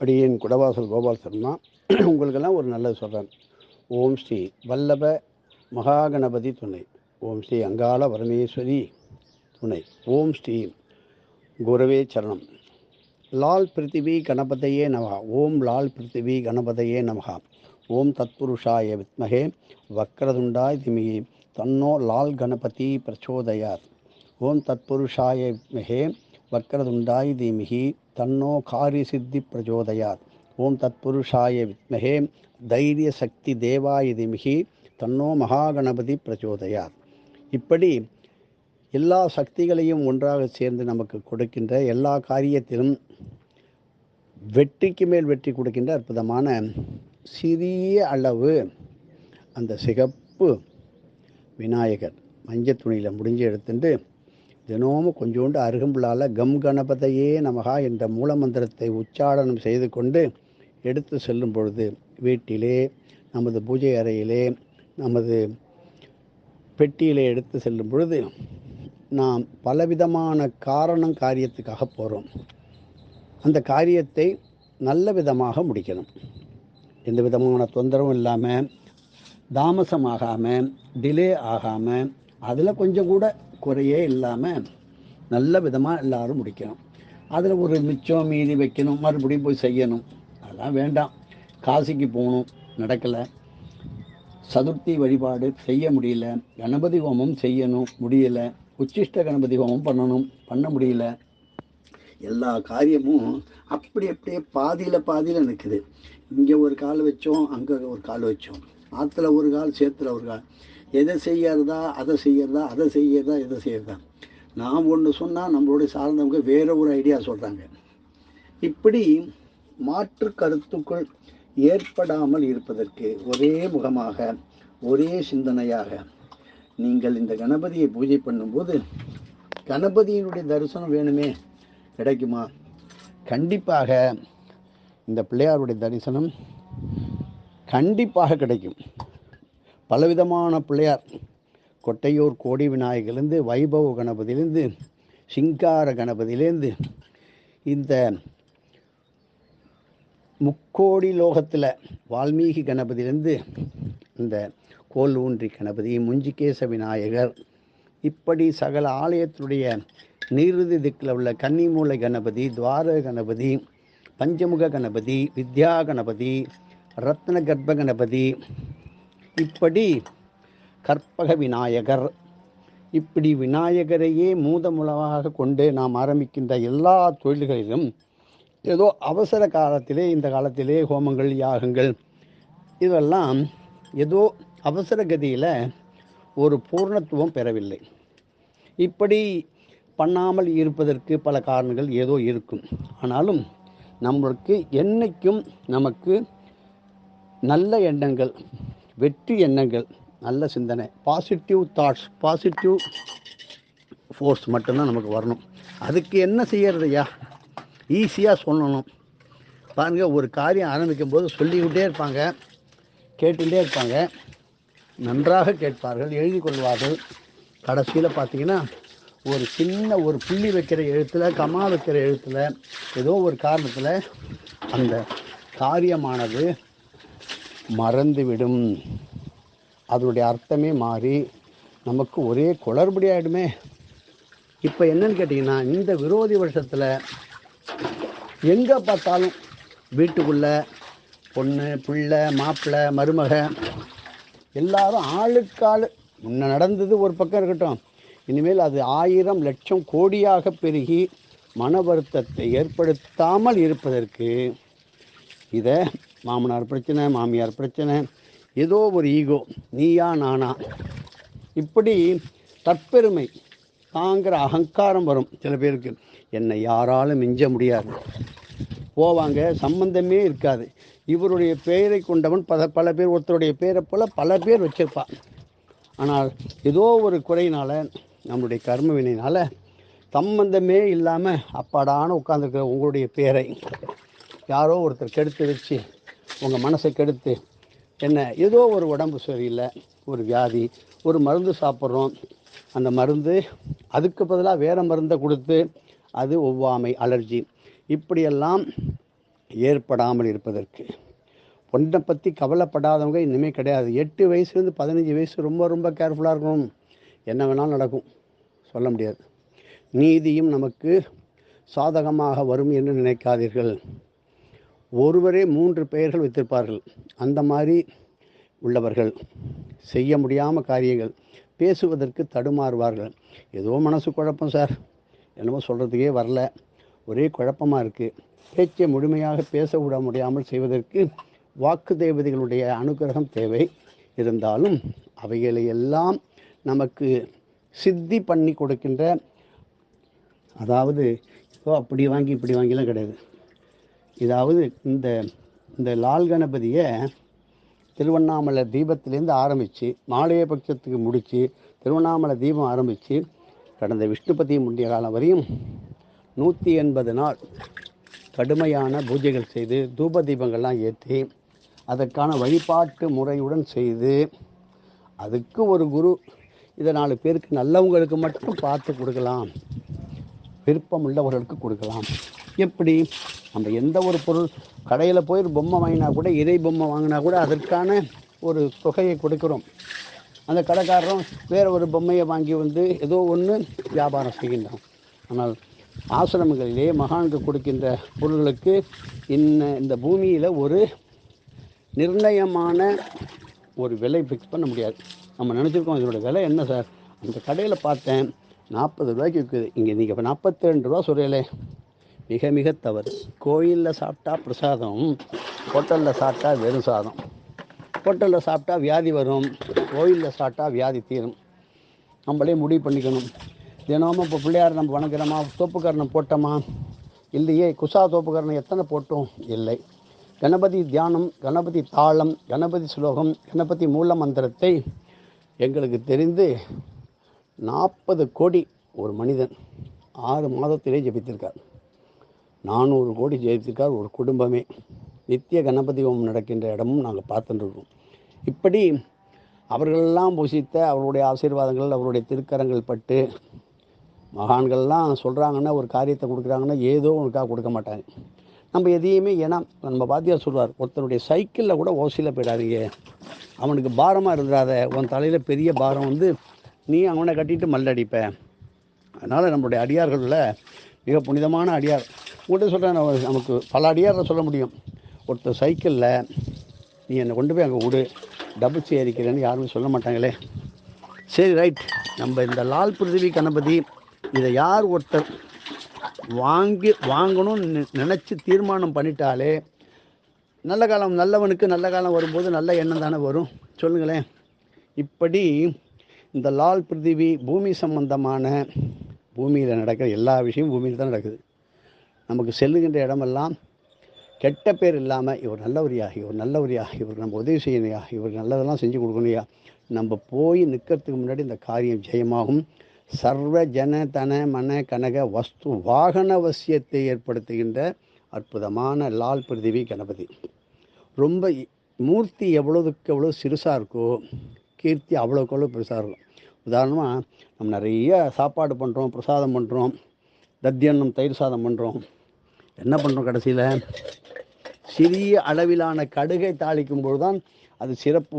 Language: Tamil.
அடியேன் குடவாசல் கோபால் சர்மா. உங்களுக்கெல்லாம் ஒரு நல்லது சொல்கிறேன். ஓம் ஸ்ரீ வல்லப மகாகணபதி துணை, ஓம் ஸ்ரீ அங்காள பரமேஸ்வரி துணை, ஓம் ஸ்ரீ குரவே சரணம். லால் பிருத்திவி கணபதையே நமகா. ஓம் லால் பிருத்திவி கணபதையே நமகா. ஓம் தத்புருஷாய வித்மகே வக்ரதுண்டாய் திமிகி தன்னோ லால் கணபதி பிரச்சோதயாத். ஓம் தத்புருஷாய வித்மகே வக்ரதுண்டாய் தீமிகி தன்னோ காரி சித்தி பிரச்சோதயாத். ஓம் தத்புருஷாய வித்மகே தைரிய சக்தி தேவாய தீமிகி தன்னோ மகாகணபதி பிரச்சோதயாத். இப்படி எல்லா சக்திகளையும் ஒன்றாக சேர்ந்து நமக்கு கொடுக்கின்ற, எல்லா காரியத்திலும் வெற்றிக்கு மேல் வெற்றி கொடுக்கின்ற அற்புதமான சிறிய அளவு அந்த சிகப்பு விநாயகர் மஞ்சள் துணியில் முடிஞ்சு எடுத்துட்டு தினமும் கொஞ்சோண்டு அருகம்புல்லால் கம் கணபதையே நமகா என்ற மூலமந்திரத்தை உச்சாரணம் செய்து கொண்டு எடுத்து செல்லும் பொழுது வீட்டிலே, நமது பூஜை அறையிலே, நமது பெட்டியிலே எடுத்து செல்லும் பொழுது நாம் பலவிதமான காரியத்துக்காக போகிறோம். அந்த காரியத்தை நல்ல விதமாக முடிக்கணும். எந்த விதமான தொந்தரவும் இல்லாமல், தாமசமாகாமல், டிலே ஆகாமல், அதில் கொஞ்சம் கூட குறையே இல்லாமல் நல்ல விதமாக எல்லாரும் முடிக்கணும். அதில் ஒரு மிச்சம் மீதி வைக்கணும், மறுபடியும் போய் செய்யணும், அதெல்லாம் வேண்டாம். காசிக்கு போகணும், நடக்கலை. சதுர்த்தி வழிபாடு செய்ய முடியல, கணபதி ஹோமம் செய்யணும், முடியலை. உச்சிஷ்ட கணபதி ஹோமம் பண்ண முடியல. எல்லா காரியமும் அப்படியே பாதியில் நிற்குது. இங்கே ஒரு கால் வச்சோம், அங்கே ஒரு கால் வச்சோம், ஆற்றுல ஒரு கால், சேத்துல ஒரு கால். எதை செய்யறதா, அதை செய்யறதா, எதை செய்யறதா. நாம் ஒன்று சொன்னால் நம்மளுடைய சார்ந்தவங்க வேற ஒரு ஐடியா சொல்கிறாங்க. இப்படி மாற்று கருத்துக்கள் ஏற்படாமல் இருப்பதற்கு ஒரே முகமாக, ஒரே சிந்தனையாக நீங்கள் இந்த கணபதியை பூஜை பண்ணும்போது கணபதியினுடைய தரிசனம் வேணுமே, கிடைக்குமா? கண்டிப்பாக இந்த பிள்ளையாருடைய தரிசனம் கண்டிப்பாக கிடைக்கும். பலவிதமான பிள்ளையார், கொட்டையூர் கோடி விநாயகர்லேருந்து, வைபவ கணபதியிலேருந்து, சிங்கார கணபதியிலேருந்து, இந்த முக்கோடி லோகத்தில் வால்மீகி கணபதியிலேருந்து, இந்த கோல் ஊன்றி கணபதி, முஞ்சிகேச விநாயகர், இப்படி சகல ஆலயத்தினுடைய நீருதி திக்கில் உள்ள கன்னிமூலை கணபதி, துவார கணபதி, பஞ்சமுக கணபதி, வித்யா கணபதி, ரத்ன கர்ப்ப கணபதி, இப்படி கற்பக விநாயகர், இப்படி விநாயகரையே மூலமாக கொண்டு நாம் ஆரம்பிக்கின்ற எல்லா தொழில்களிலும் ஏதோ அவசர காலத்திலே, இந்த காலத்திலே ஹோமங்கள், யாகங்கள், இதெல்லாம் ஏதோ அவசர கதியில் ஒரு பூர்ணத்துவம் பெறவில்லை. இப்படி பண்ணாமல் இருப்பதற்கு பல காரணங்கள் ஏதோ இருக்கும். ஆனாலும் நம்மளுக்கு என்னைக்கும் நமக்கு நல்ல எண்ணங்கள், வெற்றி எண்ணங்கள், நல்ல சிந்தனை, பாசிட்டிவ் தாட்ஸ், பாசிட்டிவ் ஃபோர்ஸ் மட்டும்தான் நமக்கு வரணும். அதுக்கு என்ன செய்யறதையா? ஈஸியாக சொல்லணும். பாருங்கள், ஒரு காரியம் ஆரம்பிக்கும் போது சொல்லிக்கிட்டே இருப்பாங்க, கேட்டுகிட்டே இருப்பாங்க, நன்றாக கேட்பார்கள், எழுதி கொள்வார்கள். கடைசியில் பார்த்தீங்கன்னா ஒரு சின்ன ஒரு புள்ளி வைக்கிற எழுத்தில், கமா வைக்கிற எழுத்தில், ஏதோ ஒரு காரணத்தில் அந்த காரியமானது மறந்துவிடும். அதனுடைய அர்த்தமே மாறி நமக்கு ஒரே குளறுபடி ஆகிடுமே. இப்போ என்னன்னு கேட்டிங்கன்னா, இந்த விரோதி வருஷத்தில் எங்கே பார்த்தாலும் வீட்டுக்குள்ளே பொண்ணு, பிள்ளை, மாப்பிள்ளை, மருமக, எல்லாரும் ஆளுக்காள். முன்ன நடந்தது ஒரு பக்கம் இருக்கட்டும், இனிமேல் அது 1000 லட்சம் கோடியாக பெருகி மன வருத்தத்தை ஏற்படுத்தாமல் இருப்பதற்கு இதை மாமனார் பிரச்சனை, மாமியார் பிரச்சனை, ஏதோ ஒரு ஈகோ, நீயா நானா, இப்படி தற்பெருமை தாங்கிற அகங்காரம் வரும் சில பேருக்கு. என்னை யாராலும் மிஞ்ச முடியாது போவாங்க, சம்பந்தமே இருக்காது. இவருடைய பெயரை கொண்டவன் பல பேர், ஒருத்தருடைய பெயரை போல பல பேர் வச்சிருப்பான். ஆனால் ஏதோ ஒரு குறையினால், நம்மளுடைய கர்ம வினையினால் சம்பந்தமே இல்லாமல் அப்பாடான உட்காந்துருக்கிற உங்களுடைய பேரை யாரோ ஒருத்தர் கெடுத்து வச்சு உங்கள் மனசை கெடுத்து, என்ன ஏதோ ஒரு உடம்பு சரியில்லை, ஒரு வியாதி, ஒரு மருந்து சாப்பிட்றோம், அந்த மருந்து அதுக்கு பதிலாக வேறு மருந்தை கொடுத்து அது ஒவ்வாமை, அலர்ஜி, இப்படியெல்லாம் ஏற்படாமல் இருப்பதற்கு. பொண்ணை பற்றி கவலைப்படாதவங்க இனிமேல் கிடையாது. 8 வயசுலேருந்து 15 வயசு ரொம்ப ரொம்ப கேர்ஃபுல்லாக இருக்கணும். என்ன வேணாலும் நடக்கும், சொல்ல முடியாது. நீதியும் நமக்கு சாதகமாக வரும் என்று நினைக்காதீர்கள். ஒருவரே 3 பெயர்கள் வைத்திருப்பார்கள். அந்த மாதிரி உள்ளவர்கள் செய்ய முடியாமல் காரியங்கள், பேசுவதற்கு தடுமாறுவார்கள். ஏதோ மனசு குழப்பம் சார், என்னமோ சொல்கிறதுக்கே வரல, ஒரே குழப்பமாக இருக்குது, பேச்சை முழுமையாக பேச விட முடியாமல் செய்வதற்கு வாக்கு தேவதைகளுடைய அனுகிரகம் தேவை. இருந்தாலும் அவைகளை எல்லாம் நமக்கு சித்தி பண்ணி கொடுக்கின்ற, அதாவது இப்போ அப்படி வாங்கி இப்படி வாங்கிலாம் கிடையாது. இதாவது இந்த லால் கணபதியை திருவண்ணாமலை தீபத்திலேருந்து ஆரம்பித்து மாலைய பட்சத்துக்கு முடித்து திருவண்ணாமலை தீபம் ஆரம்பித்து கடந்த விஷ்ணுபதி முண்டிய காலம் வரையும் 180 நாள் கடுமையான பூஜைகள் செய்து தூப தீபங்கள்லாம் ஏற்றி அதற்கான வழிபாட்டு முறையுடன் செய்து, அதுக்கு ஒரு குரு இதை 4 பேருக்கு நல்லவங்களுக்கு மட்டும் பார்த்து கொடுக்கலாம், விருப்பம் உள்ளவர்களுக்கு கொடுக்கலாம். எப்படி? நம்ம எந்த ஒரு பொருள் கடையில் போய் ஒரு பொம்மை வாங்கினா கூட, இறை பொம்மை வாங்கினா கூட அதற்கான ஒரு தொகையை கொடுக்குறோம். அந்த கடைக்காரரும் வேறு ஒரு பொம்மையை வாங்கி வந்து ஏதோ ஒன்று வியாபாரம் செய்கின்றோம். ஆனால் ஆசிரமங்களிலே மகான்கள் கொடுக்கின்ற பொருள்களுக்கு இந்த பூமியில் ஒரு நிர்ணயமான ஒரு விலை ஃபிக்ஸ் பண்ண முடியாது. நம்ம நினச்சிருக்கோம் இதோட விலை என்ன சார், அந்த கடையில் பார்த்தேன் 40 ரூபாய்க்கு விற்குது, இங்கே நீங்கள் இப்போ 42 ரூபா சொல்கிறீங்களே, மிக மிக தவறு. கோயிலில் சாப்பிட்டா பிரசாதம், ஹோட்டலில் சாப்பிட்டா வெறும் சாதம். ஹோட்டலில் சாப்பிட்டா வியாதி வரும், கோயிலில் சாப்பிட்டா வியாதி தீரும். நம்மளே முடிவு பண்ணிக்கணும். தினமும் இப்போ பிள்ளையார் நம்ம வணங்குறோமா, தோப்புக்கரணம் போட்டோமா? இல்லையே. குசா தோப்புக்கரணம் எத்தனை போட்டோம்? இல்லை. கணபதி தியானம், கணபதி தாளம், கணபதி ஸ்லோகம், கணபதி மூல மந்திரத்தை எங்களுக்கு தெரிந்து 40 கோடி ஒரு மனிதன் 6 மாதத்திலே ஜெபித்திருக்கார். 400 கோடி ஜெயித்திருக்கார் ஒரு குடும்பமே. நித்திய கணபதி ஹோமம் நடக்கின்ற இடமும் நாங்கள் பார்த்துட்டுருக்கோம். இப்படி அவர்களெல்லாம் பூசித்த அவருடைய ஆசீர்வாதங்கள், அவருடைய திருக்கரங்கள் பட்டு மகான்கள்லாம் சொல்கிறாங்கன்னா, ஒரு காரியத்தை கொடுக்குறாங்கன்னா ஏதோ ஒன்றுக்காக கொடுக்க மாட்டாங்க. நம்ம எதையுமே, ஏன்னா நம்ம வாத்தியார் சொல்வார், ஒருத்தருடைய சைக்கிளில் கூட ஓசையில் போயிடாதீங்க, அவனுக்கு பாரமாக இருந்துடாத, உன் தலையில் பெரிய பாரம் வந்து நீ அவனை கட்டிட்டு மல்லடிப்ப. அதனால் நம்மளுடைய அடியார்களில் மிக புனிதமான அடியார் உங்கள்கிட்ட சொல்கிறேன், நமக்கு பல அடியாரை சொல்ல முடியும். ஒருத்தர் சைக்கிளில் நீ என்னை கொண்டு போய் அங்கே விடு, டபுள்ஸ் ஏறிக்கிறேன்னு யாருமே சொல்ல மாட்டாங்களே. சரி, ரைட். நம்ம இந்த லால் பிருத்திவி கணபதி இதை யார் ஒருத்தர் வாங்கணும்னு நினச்சி தீர்மானம் பண்ணிட்டாலே, நல்ல காலம், நல்லவனுக்கு நல்ல காலம் வரும்போது நல்ல எண்ணம் தானே வரும், சொல்லுங்களேன். இப்படி இந்த லால் பிருத்திவி பூமி சம்பந்தமான, பூமியில் நடக்கிற எல்லா விஷயமும் பூமியில் தான் நடக்குது. நமக்கு செல்லுகின்ற இடமெல்லாம் கெட்ட பேர் இல்லாமல், இவர் நல்லவரியா, இவர் நல்லவரியா, இவர் நம்ம உதவி செய்யணையா, இவர் நல்லதெல்லாம் செஞ்சு கொடுக்கணையா, நம்ம போய் நிற்கிறதுக்கு முன்னாடி இந்த காரியம் ஜெயமாகும். சர்வ ஜன தன மன கனக வஸ்து வாகன வசியத்தை ஏற்படுத்துகின்ற அற்புதமான லால் பிருத்திவி கணபதி. ரொம்ப மூர்த்தி எவ்வளோதுக்கு எவ்வளோ சிறுசாக இருக்கோ, கீர்த்தி அவ்வளோக்கு எவ்வளோ பெருசாக இருக்கும். உதாரணமாக, நம்ம நிறைய சாப்பாடு பண்ணுறோம், பிரசாதம் பண்ணுறோம், தத்தியன்னம் தயிர் சாதம் பண்ணுறோம். என்ன பண்ணுறோம்? கடைசியில் சிறிய அளவிலான கடுகை தாளிக்கும் பொழுது தான் அது சிறப்பு